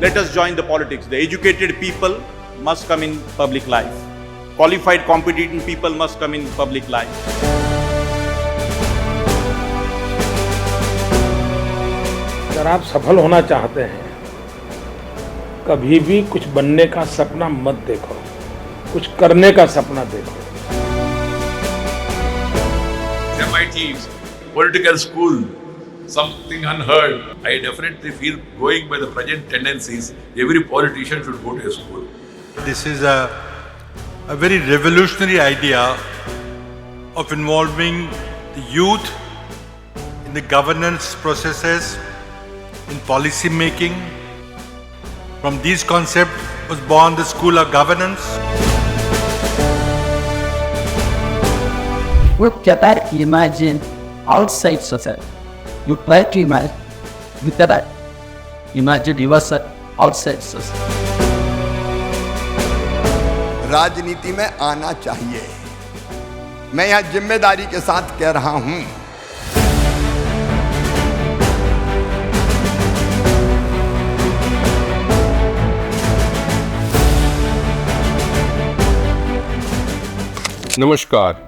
Let us join the politics. The educated people must come in public life. Qualified, competent people must come in public life. अगर आप सफल होना चाहते हैं, कभी भी कुछ बनने का सपना मत देखो, कुछ करने का सपना देखो। MIT's political school, something unheard. I definitely feel, going by the present tendencies, every politician should go to a school. This is a very revolutionary idea of involving the youth in the governance processes, in policy making. From these concepts was born the School of Governance. We cannot imagine outside society. You try to imagine, you cannot imagine yourself outside society. राजनीति में आना चाहिए। मैं यह जिम्मेदारी के साथ कह रहा हूं। नमस्कार,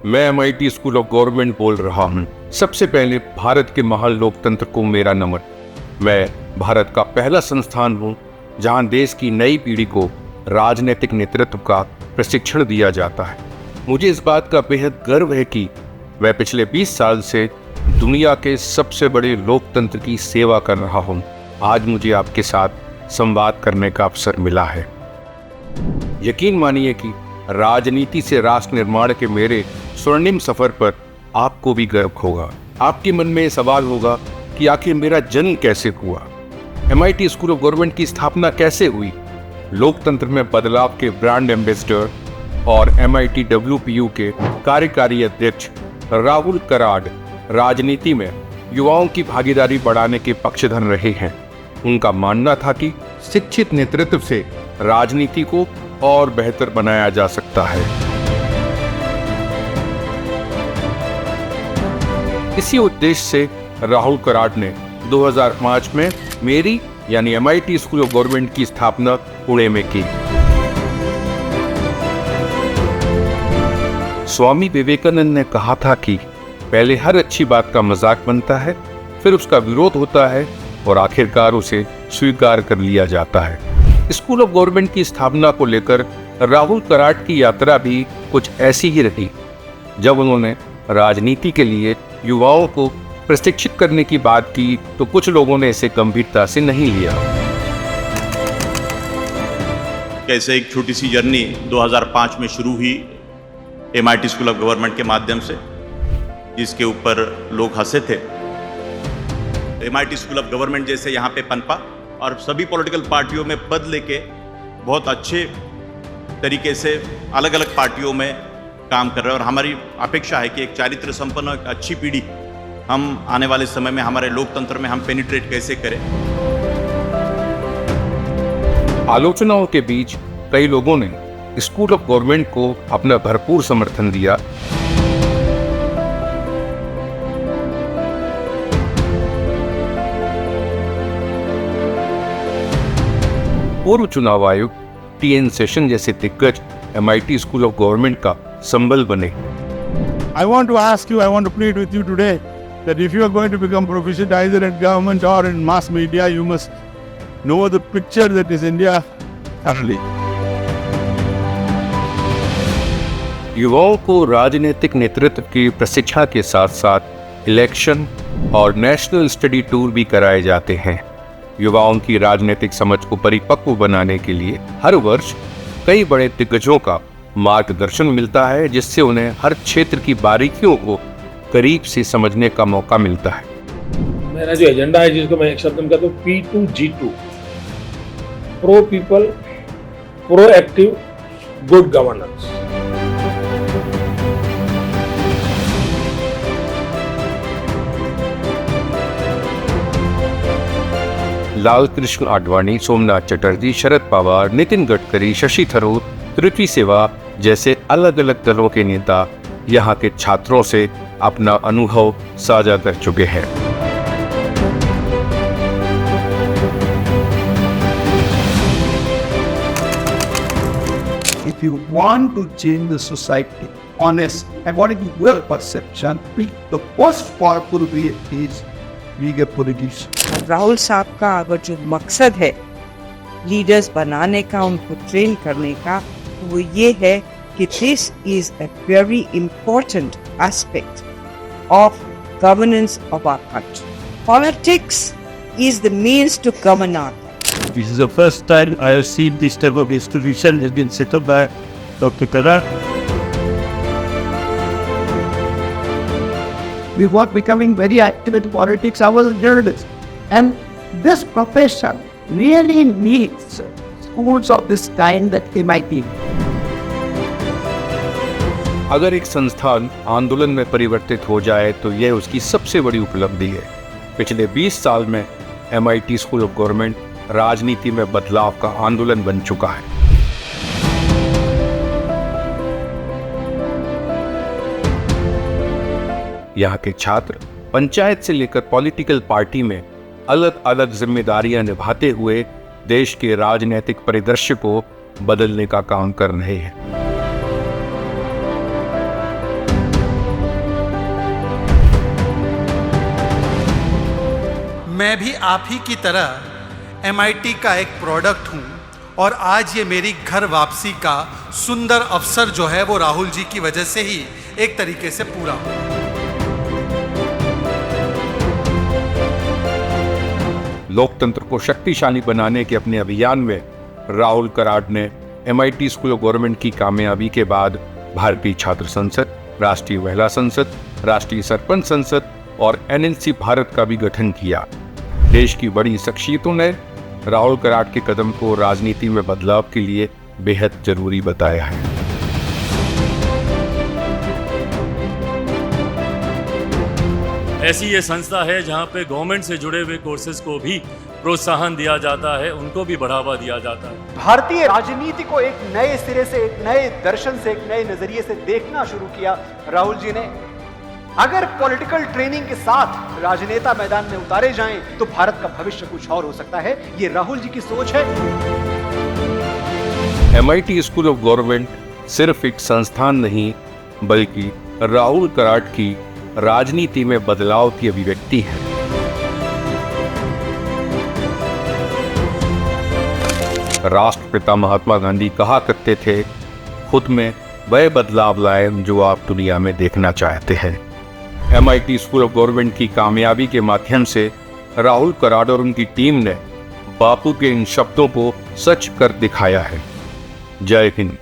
मैं MIT स्कूल ऑफ गवर्नमेंट बोल रहा हूं। सबसे पहले भारत के महान लोकतंत्र को मेरा नमन। मैं भारत का पहला संस्थान हूं जहां देश की नई पीढ़ी को राजनीतिक नेतृत्व का प्रशिक्षण दिया जाता है। मुझे इस बात का बेहद गर्व है कि मैं पिछले 20 साल से दुनिया के सबसे बड़े लोकतंत्र की सेवा कर रहा हूं। आज मुझे आपके साथ संवाद करने का अवसर मिला है। यकीन मानिए कि राजनीति से राष्ट्र निर्माण के मेरे स्वर्णिम सफर पर आपको भी गर्व होगा। आपके मन में सवाल होगा कि आखिर मेरा जन्म कैसे हुआ, MIT स्कूल ऑफ गवर्नमेंट की स्थापना कैसे हुई। लोकतंत्र में बदलाव के ब्रांड एम्बेसडर और MIT WPU के कार्यकारी अध्यक्ष राहुल कराड राजनीति में युवाओं की भागीदारी बढ़ाने के पक्षधर रहे हैं। उनका मानना था कि शिक्षित नेतृत्व से राजनीति को और बेहतर बनाया जा सकता है। इसी उद्देश्य से राहुल कराड ने 2005 में मेरी यानी MIT स्कूल ऑफ गवर्नमेंट की स्थापना पुणे में की। स्वामी विवेकानंद ने कहा था कि पहले हर अच्छी बात का मजाक बनता है, फिर उसका विरोध होता है और आखिरकार उसे स्वीकार कर लिया जाता है। स्कूल ऑफ गवर्नमेंट की स्थापना को लेकर राहुल कराड की यात्रा भी कुछ ऐसी ही रही। जब उन्होंने राजनीति के लिए युवाओं को प्रशिक्षित करने की बात की तो कुछ लोगों ने इसे गंभीरता से नहीं लिया। कैसे एक छोटी सी जर्नी 2005 में शुरू हुई MIT स्कूल ऑफ गवर्नमेंट के माध्यम से, जिसके ऊपर लोग हंसे थे। MIT स्कूल ऑफ गवर्नमेंट जैसे यहाँ पे पनपा और सभी पॉलिटिकल पार्टियों में पद लेके बहुत अच्छे तरीके से अलग अलग पार्टियों में काम कर रहे हैं। और हमारी अपेक्षा है कि एक चारित्र संपन्न एक अच्छी पीढ़ी हम आने वाले समय में हमारे लोकतंत्र में हम पेनिट्रेट कैसे करें। आलोचनाओं के बीच कई लोगों ने स्कूल ऑफ गवर्नमेंट को अपना भरपूर समर्थन दिया। पूर्व चुनाव आयुक्त TN सेशन जैसे दिग्गज MIT स्कूल ऑफ गवर्नमेंट का संबल बने। I want to ask you, I want to plead with you today that if you are going to become proficient either in government or in mass media, you must know the picture that is India thoroughly. युवाओं को राजनीतिक नेतृत्व की प्रशिक्षण के साथ साथ election और नेशनल स्टडी टूर भी कराए जाते हैं। युवाओं की राजनीतिक समझ को परिपक्व बनाने के लिए हर वर्ष कई बड़े दिग्गजों का मार्गदर्शन मिलता है, जिससे उन्हें हर क्षेत्र की बारीकियों को करीब से समझने का मौका मिलता है। मेरा जो एजेंडा है, जिसको मैं एक शब्द में कहता हूँ P2G2, pro people, proactive, good governance. Lal Krishna Advani, Somnath Chatterjee, Sharad Pawar, Nitin Gadkari, Shashi Tharoor, पृथ्वी सेवा जैसे अलग अलग दलों के नेता यहाँ के छात्रों से अपना अनुभव साझा कर चुके हैं। if you want to change the society, honest, according to your perception, the most powerful way is being a politician. Rahul साहब का अगर जो मकसद है लीडर्स बनाने का, उनको ट्रेन करने का, वो ये है कि this is a very important aspect of governance of our country. Politics is the means to govern our country. This is the first time I have seen this type of institution has been set up by Dr. Karan. We were becoming very active in politics. I was a journalist. And this profession really needs schools of this kind that MIT. अगर एक संस्थान आंदोलन में परिवर्तित हो जाए तो यह उसकी सबसे बड़ी उपलब्धि है. पिछले 20 साल में MIT स्कूल ऑफ गवर्नमेंट राजनीति में बदलाव का आंदोलन बन चुका है. यहाँ के छात्र पंचायत से लेकर पॉलिटिकल पार्टी में अलग अलग जिम्मेदारियां निभाते हुए देश के राजनीतिक परिदृश्य को बदलने का काम कर रहे हैं. मैं भी आप ही की तरह MIT का एक प्रोडक्ट हूँ और आज ये मेरी घर वापसी का सुंदर अवसर जो है वो राहुल जी की वजह से ही एक तरीके से पूरा हो. लोकतंत्र को शक्तिशाली बनाने के अपने अभियान में राहुल कराड ने MIT स्कूल ऑफ गवर्नमेंट की कामयाबी के बाद भारतीय छात्र संसद, राष्ट्रीय महिला संसद, राष्ट्रीय सरपंच संसद और NLC भारत का भी गठन किया. देश की बड़ी शख्सियतों ने राहुल कराड के कदम को राजनीति में बदलाव के लिए बेहद जरूरी बताया है. ऐसी ये संस्था है जहां पे गवर्नमेंट से जुड़े हुए कोर्सेज को भी प्रोत्साहन दिया जाता है, उनको भी बढ़ावा दिया जाता है. भारतीय राजनीति को एक नए सिरे से, एक नए दर्शन से, एक नए नजरिए से देखना शुरू किया राहुल जी ने. अगर पॉलिटिकल ट्रेनिंग के साथ राजनेता मैदान में उतारे जाएं तो भारत का भविष्य कुछ और हो सकता है. ये राहुल जी की सोच है. MIT स्कूल ऑफ गवर्नमेंट सिर्फ एक संस्थान नहीं बल्कि राहुल कराड की राजनीति में बदलाव की अभिव्यक्ति है. राष्ट्रपिता महात्मा गांधी कहा करते थे, खुद में वह बदलाव लाए जो आप दुनिया में देखना चाहते हैं. MIT स्कूल ऑफ गवर्नमेंट की कामयाबी के माध्यम से राहुल कराड और उनकी टीम ने बापू के इन शब्दों को सच कर दिखाया है. जय हिंद.